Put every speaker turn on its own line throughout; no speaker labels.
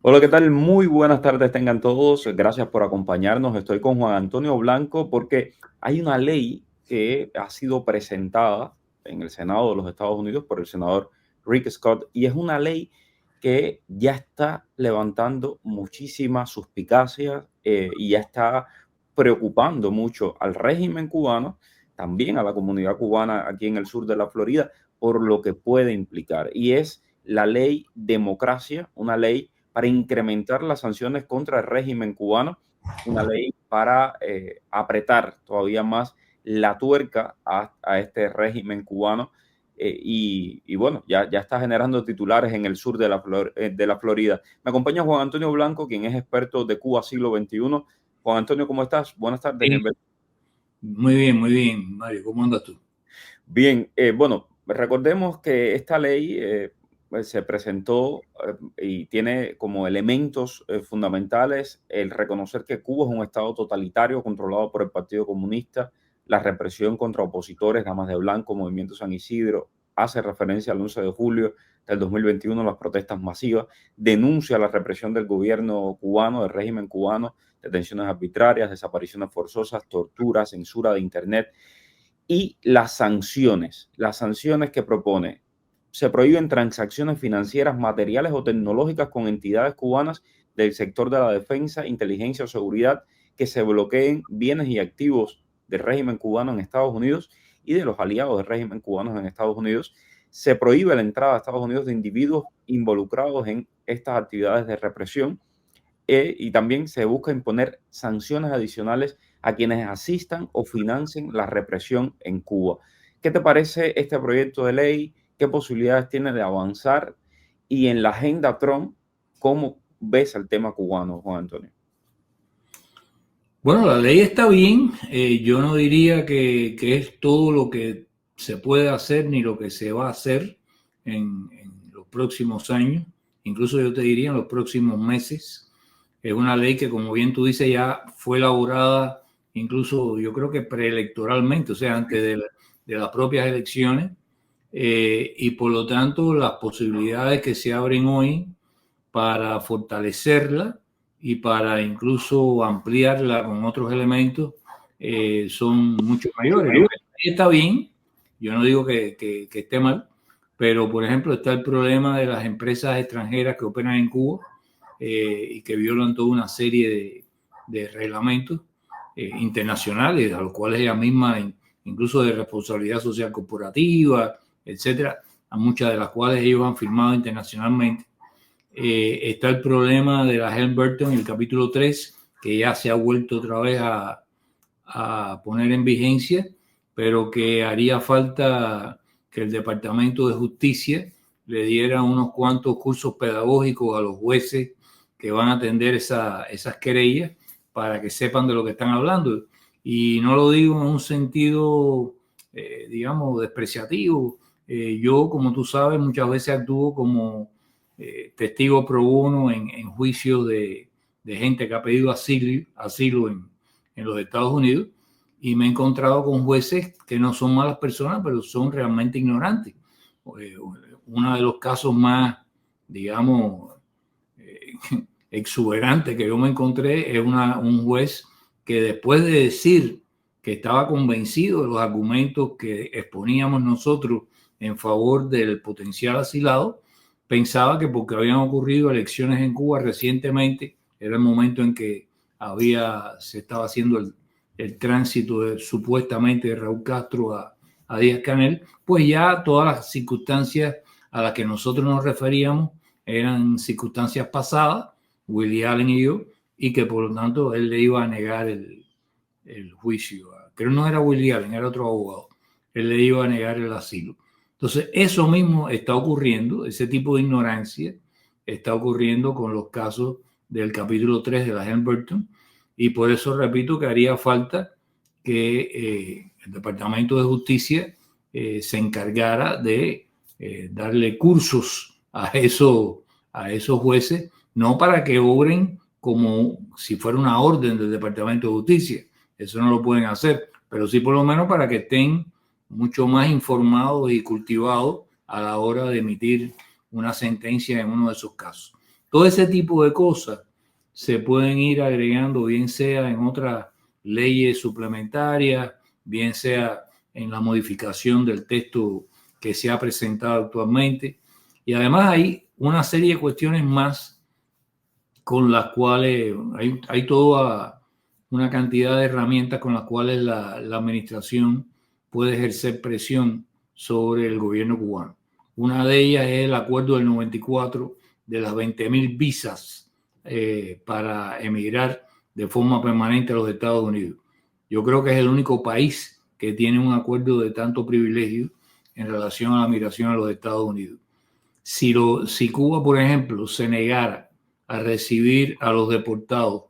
Hola, ¿qué tal? Muy buenas tardes tengan todos. Gracias por acompañarnos. Estoy con Juan Antonio Blanco porque hay una ley que ha sido presentada en el Senado de los Estados Unidos por el senador Rick Scott y es una ley que ya está levantando muchísimas suspicacias y ya está preocupando mucho al régimen cubano, también a la comunidad cubana aquí en el sur de la Florida, por lo que puede implicar. Y es la ley democracia, una ley para incrementar las sanciones contra el régimen cubano, una ley para apretar todavía más la tuerca a este régimen cubano. Y bueno, ya está generando titulares en el sur de de la Florida. Me acompaña Juan Antonio Blanco, quien es experto de Cuba siglo XXI. Juan Antonio, ¿cómo estás? Buenas tardes.
Sí, muy bien, Mario. ¿Cómo andas tú?
Bien, bueno, recordemos que esta ley pues, se presentó y tiene como elementos fundamentales el reconocer que Cuba es un estado totalitario controlado por el Partido Comunista, la represión contra opositores, damas de blanco, Movimiento San Isidro, hace referencia al 11 de julio del 2021, las protestas masivas, denuncia la represión del gobierno cubano, del régimen cubano, detenciones arbitrarias, desapariciones forzosas, tortura, censura de Internet y las sanciones que propone. Se prohíben transacciones financieras, materiales o tecnológicas con entidades cubanas del sector de la defensa, inteligencia o seguridad, que se bloqueen bienes y activos del régimen cubano en Estados Unidos y de los aliados del régimen cubano en Estados Unidos. Se prohíbe la entrada a Estados Unidos de individuos involucrados en estas actividades de represión y también se busca imponer sanciones adicionales a quienes asistan o financien la represión en Cuba. ¿Qué te parece este proyecto de ley? ¿Qué posibilidades tiene de avanzar? Y en la agenda Trump, ¿cómo ves el tema cubano, Juan Antonio?
Bueno, la ley está bien. Yo no diría que es todo lo que se puede hacer ni lo que se va a hacer en los próximos años. Incluso yo te diría en los próximos meses. Es una ley que, como bien tú dices, ya fue elaborada incluso yo creo que preelectoralmente, o sea, antes de las propias elecciones. Y por lo tanto, las posibilidades que se abren hoy para fortalecerla y para incluso ampliarla con otros elementos son mucho mayores. Yo creo que está bien, yo no digo que esté mal, pero por ejemplo está el problema de las empresas extranjeras que operan en Cuba y que violan toda una serie de reglamentos internacionales, a los cuales ella misma, incluso de responsabilidad social corporativa, etcétera, a muchas de las cuales ellos han firmado internacionalmente. Está el problema de la Helm-Burton en el capítulo 3, que ya se ha vuelto otra vez a poner en vigencia, pero que haría falta que el Departamento de Justicia le diera unos cuantos cursos pedagógicos a los jueces que van a atender esas querellas para que sepan de lo que están hablando. Y no lo digo en un sentido, digamos, despreciativo. Yo, como tú sabes, muchas veces actúo como testigo pro bono en juicios de gente que ha pedido asilo en los Estados Unidos, y me he encontrado con jueces que no son malas personas, pero son realmente ignorantes. Uno de los casos más, digamos, eh, exuberante que yo me encontré es un juez que, después de decir que estaba convencido de los argumentos que exponíamos nosotros en favor del potencial asilado, pensaba que porque habían ocurrido elecciones en Cuba recientemente, era el momento en que se estaba haciendo el tránsito supuestamente de Raúl Castro a Díaz Canel, pues ya todas las circunstancias a las que nosotros nos referíamos eran circunstancias pasadas, Willie Allen y yo, y que por lo tanto él le iba a negar el juicio. Creo que no era Willie Allen, era otro abogado. Él le iba a negar el asilo. Entonces, eso mismo está ocurriendo, ese tipo de ignorancia está ocurriendo con los casos del capítulo 3 de la Helm-Burton, y por eso repito que haría falta que el Departamento de Justicia se encargara de darle cursos a esos jueces, no para que obren como si fuera una orden del Departamento de Justicia, eso no lo pueden hacer, pero sí por lo menos para que estén mucho más informados y cultivados a la hora de emitir una sentencia en uno de esos casos. Todo ese tipo de cosas se pueden ir agregando, bien sea en otras leyes suplementarias, bien sea en la modificación del texto que se ha presentado actualmente. Y además hay una serie de cuestiones más con las cuales hay toda una cantidad de herramientas con las cuales la administración puede ejercer presión sobre el gobierno cubano. Una de ellas es el acuerdo del 94 de las 20.000 visas para emigrar de forma permanente a los Estados Unidos. Yo creo que es el único país que tiene un acuerdo de tanto privilegio en relación a la migración a los Estados Unidos. Si Cuba, por ejemplo, se negara a recibir a los deportados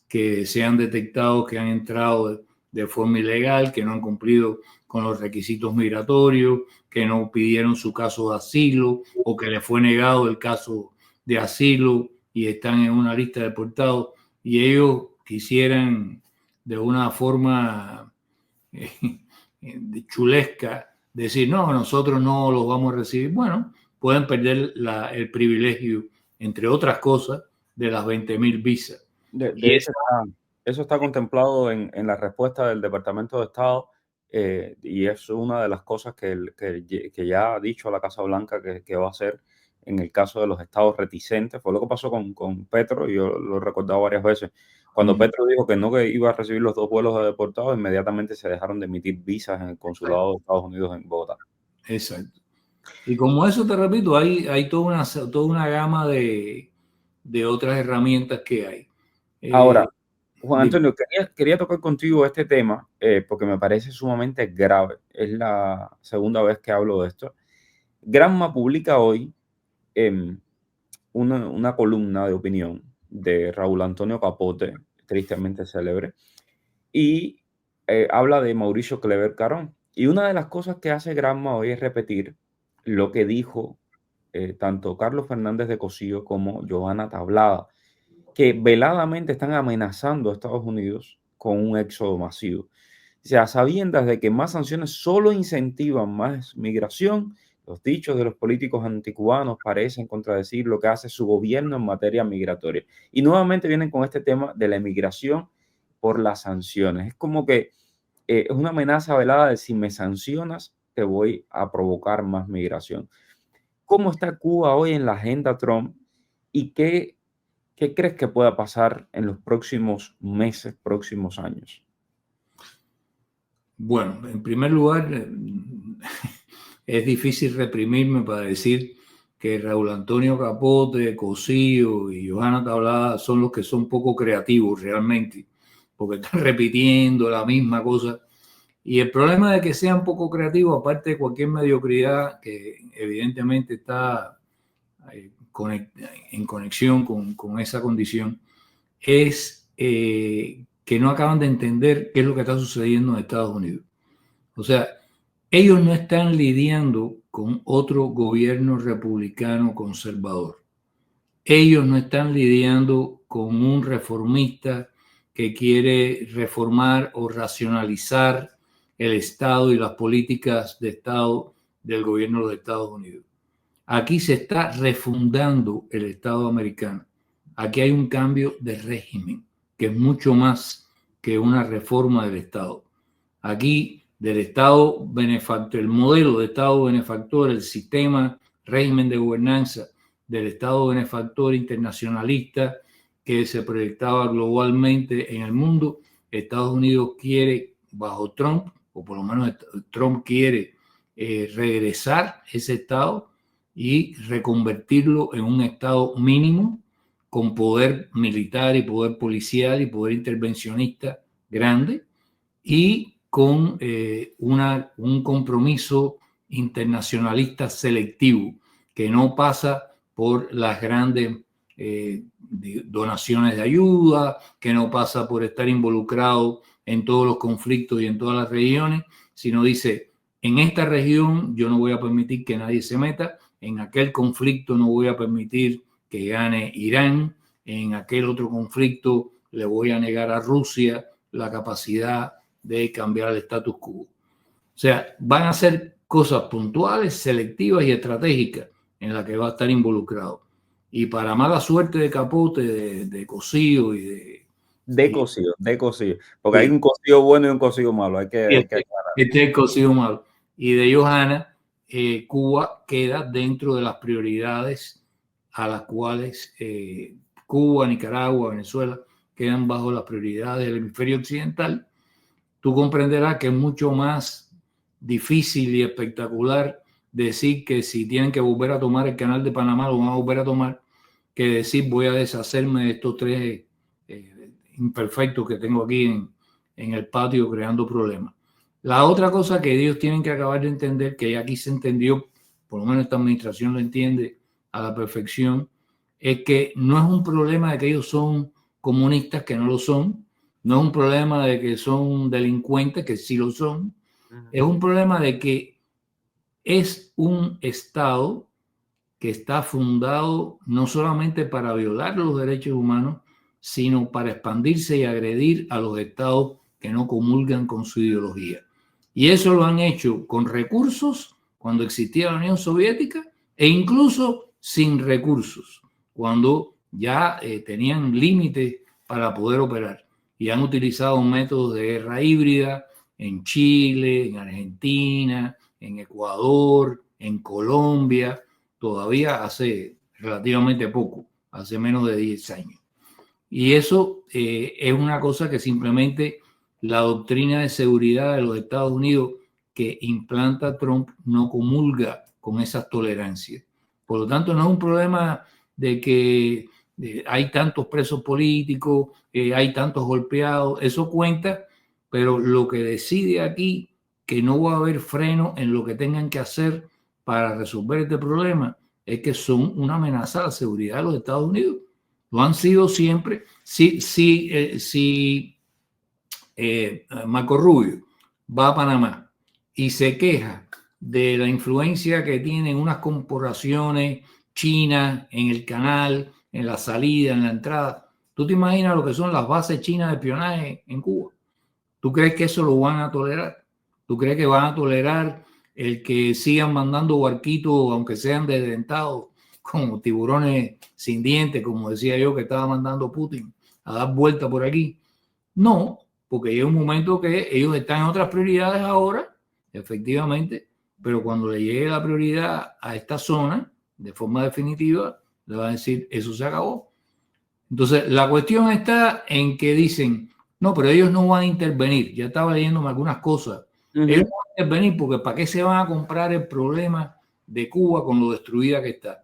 que se han detectado que han entrado de forma ilegal, que no han cumplido con los requisitos migratorios, que no pidieron su caso de asilo o que les fue negado el caso de asilo y están en una lista de deportados, y ellos quisieran de una forma chulesca decir, no, nosotros no los vamos a recibir. Bueno, pueden perder el privilegio, entre otras cosas, de las 20.000 visas.
De hecho, eso está contemplado en la respuesta del Departamento de Estado, y es una de las cosas que ya ha dicho la Casa Blanca que va a hacer en el caso de los estados reticentes. Fue lo que pasó con Petro, y yo lo he recordado varias veces. Cuando Petro dijo que no, que iba a recibir los 2 vuelos de deportados, inmediatamente se dejaron de emitir visas en el consulado de Estados Unidos en Bogotá.
Exacto. Y como eso, te repito, hay toda una gama de otras herramientas que hay.
Ahora, Juan Antonio, quería tocar contigo este tema porque me parece sumamente grave. Es la segunda vez que hablo de esto. Granma publica hoy una columna de opinión de Raúl Antonio Capote, tristemente célebre, y habla de Mauricio Clever Carón. Y una de las cosas que hace Granma hoy es repetir lo que dijo tanto Carlos Fernández de Cosío como Johanna Tablada, que veladamente están amenazando a Estados Unidos con un éxodo masivo. O sea, sabiendas de que más sanciones solo incentivan más migración, los dichos de los políticos anticubanos parecen contradecir lo que hace su gobierno en materia migratoria. Y nuevamente vienen con este tema de la emigración por las sanciones. Es como que es una amenaza velada de si me sancionas, te voy a provocar más migración. ¿Cómo está Cuba hoy en la agenda Trump y qué crees que pueda pasar en los próximos meses, próximos años?
Bueno, en primer lugar, es difícil reprimirme para decir que Raúl Antonio Capote, Cosío y Johanna Tablada son los que son poco creativos realmente, porque están repitiendo la misma cosa. Y el problema de que sean poco creativos, aparte de cualquier mediocridad que evidentemente está en conexión con esa condición, es que no acaban de entender qué es lo que está sucediendo en Estados Unidos. O sea, ellos no están lidiando con otro gobierno republicano conservador. Ellos no están lidiando con un reformista que quiere reformar o racionalizar el Estado y las políticas de Estado del gobierno de los Estados Unidos. Aquí se está refundando el Estado americano. Aquí hay un cambio de régimen, que es mucho más que una reforma del Estado. Aquí, del Estado benefactor, el modelo de Estado benefactor, el sistema, régimen de gobernanza del Estado benefactor internacionalista que se proyectaba globalmente en el mundo, Estados Unidos quiere, bajo Trump, o por lo menos Trump quiere regresar ese Estado y reconvertirlo en un Estado mínimo con poder militar y poder policial y poder intervencionista grande y con un compromiso internacionalista selectivo que no pasa por las grandes donaciones de ayuda, que no pasa por estar involucrado en todos los conflictos y en todas las regiones, sino dice, en esta región yo no voy a permitir que nadie se meta, en aquel conflicto no voy a permitir que gane Irán, en aquel otro conflicto le voy a negar a Rusia la capacidad de cambiar el status quo. O sea, van a ser cosas puntuales, selectivas y estratégicas en las que va a estar involucrado. Y para mala suerte de Capote, de Cosío
De cocido, porque hay
sí,
un cocido bueno y un cocido malo, hay que
este
aclarar.
es el Cosío malo. Y de Johanna, Cuba queda dentro de las prioridades a las cuales Cuba, Nicaragua, Venezuela quedan bajo las prioridades del hemisferio occidental. Tú comprenderás que es mucho más difícil y espectacular decir que si tienen que volver a tomar el canal de Panamá, lo van a volver a tomar, que decir voy a deshacerme de estos tres imperfectos que tengo aquí en el patio creando problemas. La otra cosa que ellos tienen que acabar de entender, que aquí se entendió, por lo menos esta administración lo entiende a la perfección, es que no es un problema de que ellos son comunistas, que no lo son, no es un problema de que son delincuentes, que sí lo son, es un problema de que es un Estado que está fundado no solamente para violar los derechos humanos, sino para expandirse y agredir a los estados que no comulgan con su ideología. Y eso lo han hecho con recursos cuando existía la Unión Soviética e incluso sin recursos, cuando ya tenían límites para poder operar. Y han utilizado métodos de guerra híbrida en Chile, en Argentina, en Ecuador, en Colombia, todavía hace relativamente poco, hace menos de 10 años. Y eso es una cosa que simplemente la doctrina de seguridad de los Estados Unidos que implanta Trump no comulga con esas tolerancias. Por lo tanto, no es un problema de que hay tantos presos políticos, hay tantos golpeados, eso cuenta, pero lo que decide aquí que no va a haber freno en lo que tengan que hacer para resolver este problema es que son una amenaza a la seguridad de los Estados Unidos. Lo han sido siempre. Si Marco Rubio va a Panamá y se queja de la influencia que tienen unas corporaciones chinas en el canal, en la salida, en la entrada, ¿tú te imaginas lo que son las bases chinas de espionaje en Cuba? ¿Tú crees que eso lo van a tolerar? ¿Tú crees que van a tolerar el que sigan mandando barquitos, aunque sean desdentados, como tiburones sin dientes, como decía yo que estaba mandando Putin, a dar vuelta por aquí? No, porque hay un momento que ellos están en otras prioridades ahora, efectivamente, pero cuando le llegue la prioridad a esta zona, de forma definitiva, le van a decir, eso se acabó. Entonces, la cuestión está en que dicen, no, pero ellos no van a intervenir. Ya estaba leyéndome algunas cosas. Ellos no van a intervenir porque ¿para qué se van a comprar el problema de Cuba con lo destruida que está?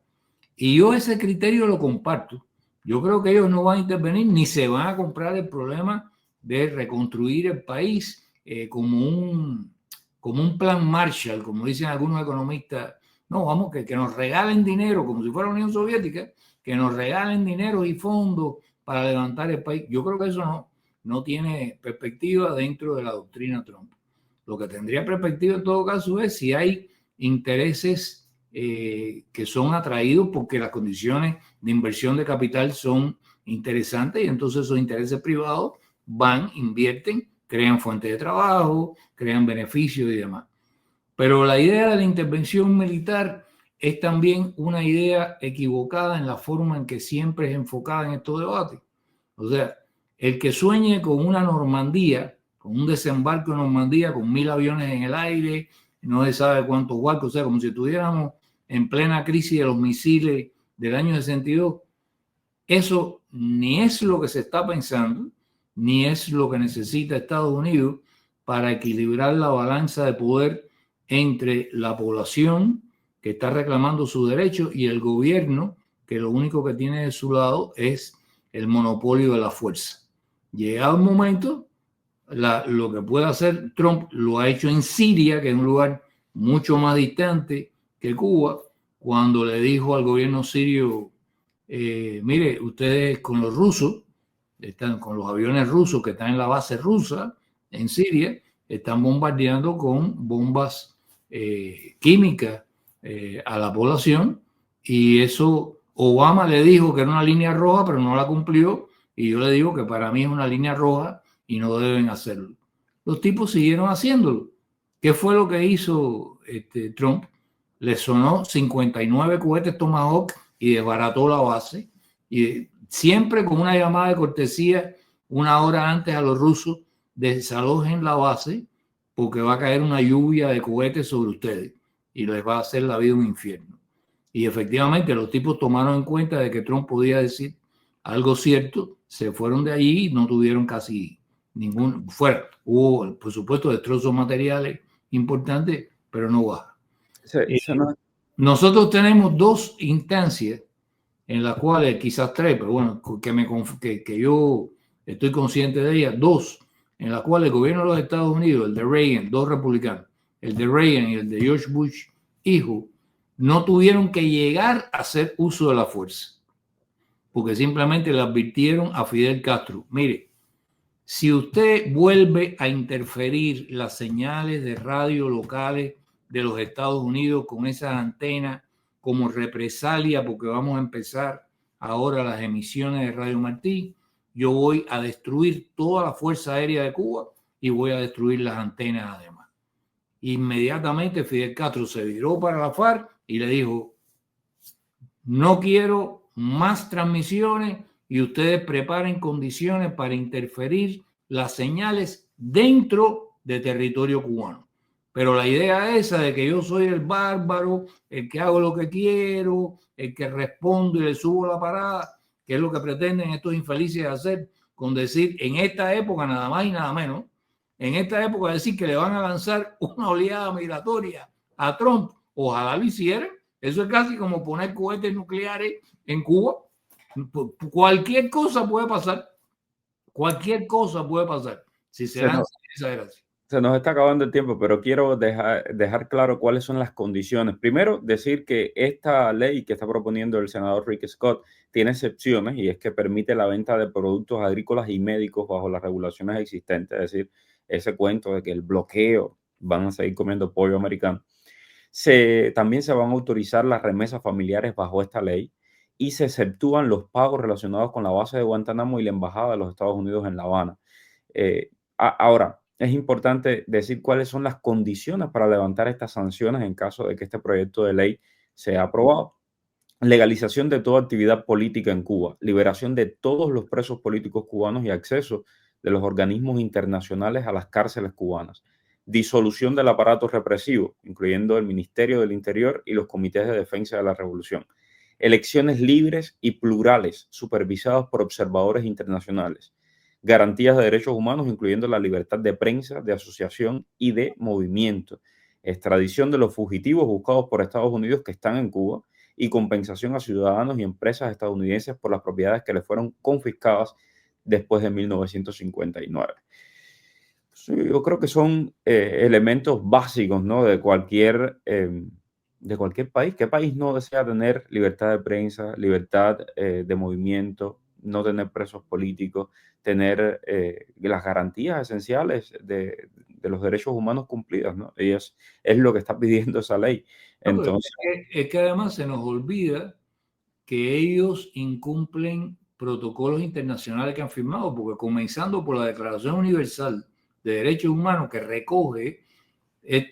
Y yo ese criterio lo comparto. Yo creo que ellos no van a intervenir ni se van a comprar el problema de reconstruir el país como un plan Marshall, como dicen algunos economistas. No, vamos, que nos regalen dinero, como si fuera la Unión Soviética, que nos regalen dinero y fondos para levantar el país. Yo creo que eso no tiene perspectiva dentro de la doctrina Trump. Lo que tendría perspectiva en todo caso es si hay intereses que son atraídos porque las condiciones de inversión de capital son interesantes y entonces esos intereses privados van, invierten, crean fuentes de trabajo, crean beneficios y demás. Pero la idea de la intervención militar es también una idea equivocada en la forma en que siempre es enfocada en estos debates. O sea, el que sueñe con una Normandía, con un desembarco en Normandía, con 1000 aviones en el aire, no se sabe cuántos barcos, o sea, como si estuviéramos en plena crisis de los misiles del año 62, eso ni es lo que se está pensando, ni es lo que necesita Estados Unidos para equilibrar la balanza de poder entre la población que está reclamando sus derechos y el gobierno que lo único que tiene de su lado es el monopolio de la fuerza. Llegado un momento, lo que puede hacer Trump lo ha hecho en Siria, que es un lugar mucho más distante que Cuba, cuando le dijo al gobierno sirio, mire, ustedes con los rusos, están con los aviones rusos que están en la base rusa en Siria, están bombardeando con bombas químicas a la población, y eso Obama le dijo que era una línea roja, pero no la cumplió, y yo le digo que para mí es una línea roja y no deben hacerlo. Los tipos siguieron haciéndolo. ¿Qué fue lo que hizo Trump? Le sonó 59 cohetes Tomahawk y desbarató la base, y siempre con una llamada de cortesía 1 hora antes a los rusos: desalojen la base porque va a caer una lluvia de cohetes sobre ustedes y les va a hacer la vida un infierno. Y efectivamente los tipos tomaron en cuenta de que Trump podía decir algo cierto, se fueron de allí y no tuvieron casi ningún fuera. Hubo, por supuesto, destrozos materiales importantes, pero no baja. Nosotros tenemos 2 instancias en las cuales, quizás 3, pero bueno, que yo estoy consciente de ellas, 2 en las cuales el gobierno de los Estados Unidos, el de Reagan, 2 republicanos, el de Reagan y el de George Bush, hijo, no tuvieron que llegar a hacer uso de la fuerza, porque simplemente le advirtieron a Fidel Castro: mire, si usted vuelve a interferir las señales de radio locales de los Estados Unidos con esas antenas como represalia, porque vamos a empezar ahora las emisiones de Radio Martí, yo voy a destruir toda la Fuerza Aérea de Cuba y voy a destruir las antenas además. Inmediatamente Fidel Castro se viró para la FARC y le dijo: no quiero más transmisiones y ustedes preparen condiciones para interferir las señales dentro de territorio cubano. Pero la idea esa de que yo soy el bárbaro, el que hago lo que quiero, el que respondo y le subo la parada, que es lo que pretenden estos infelices hacer con decir en esta época nada más y nada menos, en esta época decir que le van a lanzar una oleada migratoria a Trump, ojalá lo hicieran. Eso es casi como poner cohetes nucleares en Cuba. Cualquier cosa puede pasar. Cualquier cosa puede pasar si se lanza esa gracia.
Se nos está acabando el tiempo, pero quiero dejar claro cuáles son las condiciones. Primero, decir que esta ley que está proponiendo el senador Rick Scott tiene excepciones, y es que permite la venta de productos agrícolas y médicos bajo las regulaciones existentes. Es decir, ese cuento de que el bloqueo, van a seguir comiendo pollo americano. También se van a autorizar las remesas familiares bajo esta ley, y se exceptúan los pagos relacionados con la base de Guantánamo y la embajada de los Estados Unidos en La Habana. Ahora, es importante decir cuáles son las condiciones para levantar estas sanciones en caso de que este proyecto de ley sea aprobado. Legalización de toda actividad política en Cuba, liberación de todos los presos políticos cubanos y acceso de los organismos internacionales a las cárceles cubanas. Disolución del aparato represivo, incluyendo el Ministerio del Interior y los comités de defensa de la revolución. Elecciones libres y plurales, supervisadas por observadores internacionales. Garantías de derechos humanos, incluyendo la libertad de prensa, de asociación y de movimiento. Extradición de los fugitivos buscados por Estados Unidos que están en Cuba, y compensación a ciudadanos y empresas estadounidenses por las propiedades que les fueron confiscadas después de 1959. Yo creo que son elementos básicos, ¿no?, de cualquier país. ¿Qué país no desea tener libertad de prensa, libertad de movimiento, no tener presos políticos, tener las garantías esenciales de los derechos humanos cumplidas, ¿no? Y es lo que está pidiendo esa ley. Entonces,
es que además se nos olvida que ellos incumplen protocolos internacionales que han firmado, porque comenzando por la Declaración Universal de Derechos Humanos, que recoge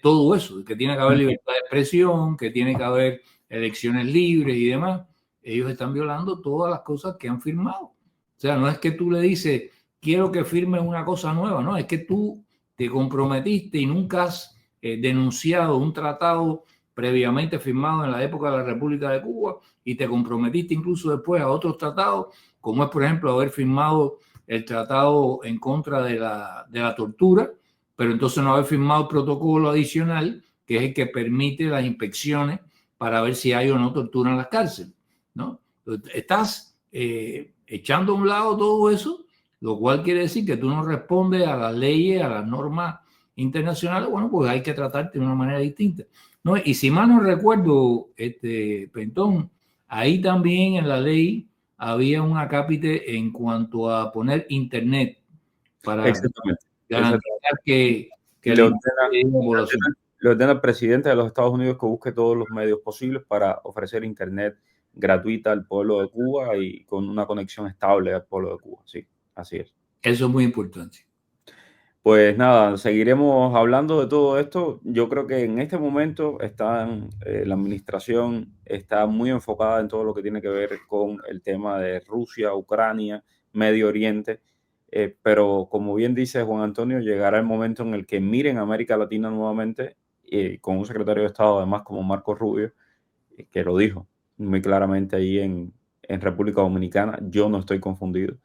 todo eso, que tiene que haber libertad de expresión, que tiene que haber elecciones libres y demás, ellos están violando todas las cosas que han firmado. O sea, no es que tú le dices, quiero que firmes una cosa nueva, no, es que tú te comprometiste y nunca has denunciado un tratado previamente firmado en la época de la República de Cuba, y te comprometiste incluso después a otros tratados, como es, por ejemplo, haber firmado el tratado en contra de la tortura, pero entonces no haber firmado el protocolo adicional, que es el que permite las inspecciones para ver si hay o no tortura en las cárceles, ¿no? Entonces, estás echando a un lado todo eso, lo cual quiere decir que tú no respondes a las leyes, a las normas internacionales. Bueno, pues hay que tratarte de una manera distinta, ¿no? Y si mal no recuerdo, Pentón, ahí también en la ley había un acápite en cuanto a poner internet para garantizar que
le ordena al presidente de los Estados Unidos que busque todos los medios posibles para ofrecer internet gratuita al pueblo de Cuba y con una conexión estable al pueblo de Cuba. Sí, así es.
Eso es muy importante.
Pues nada, seguiremos hablando de todo esto. Yo creo que en este momento la administración está muy enfocada en todo lo que tiene que ver con el tema de Rusia, Ucrania, Medio Oriente. Pero como bien dice Juan Antonio, llegará el momento en el que miren a América Latina nuevamente, con un secretario de Estado además como Marco Rubio, que lo dijo muy claramente ahí en República Dominicana. Yo no estoy confundido.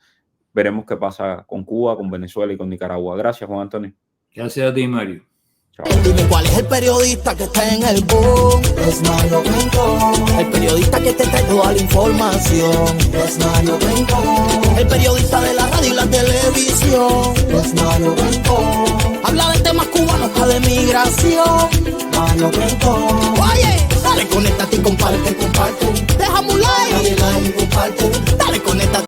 Veremos qué pasa con Cuba, con Venezuela y con Nicaragua. Gracias, Juan Antonio.
Gracias a ti, Mario.
Chao.
Dime cuál es el periodista que está en el boom. Es Mario Rincón. El periodista que te trae toda la información. Es Mario Rincón. El periodista de la radio y la televisión. Es Mario Rincón. Habla de temas cubanos, de migración. Mario Rincón. Oye, dale, conéctate y comparte. Déjame un like. Dale, comparte. Dale, conéctate.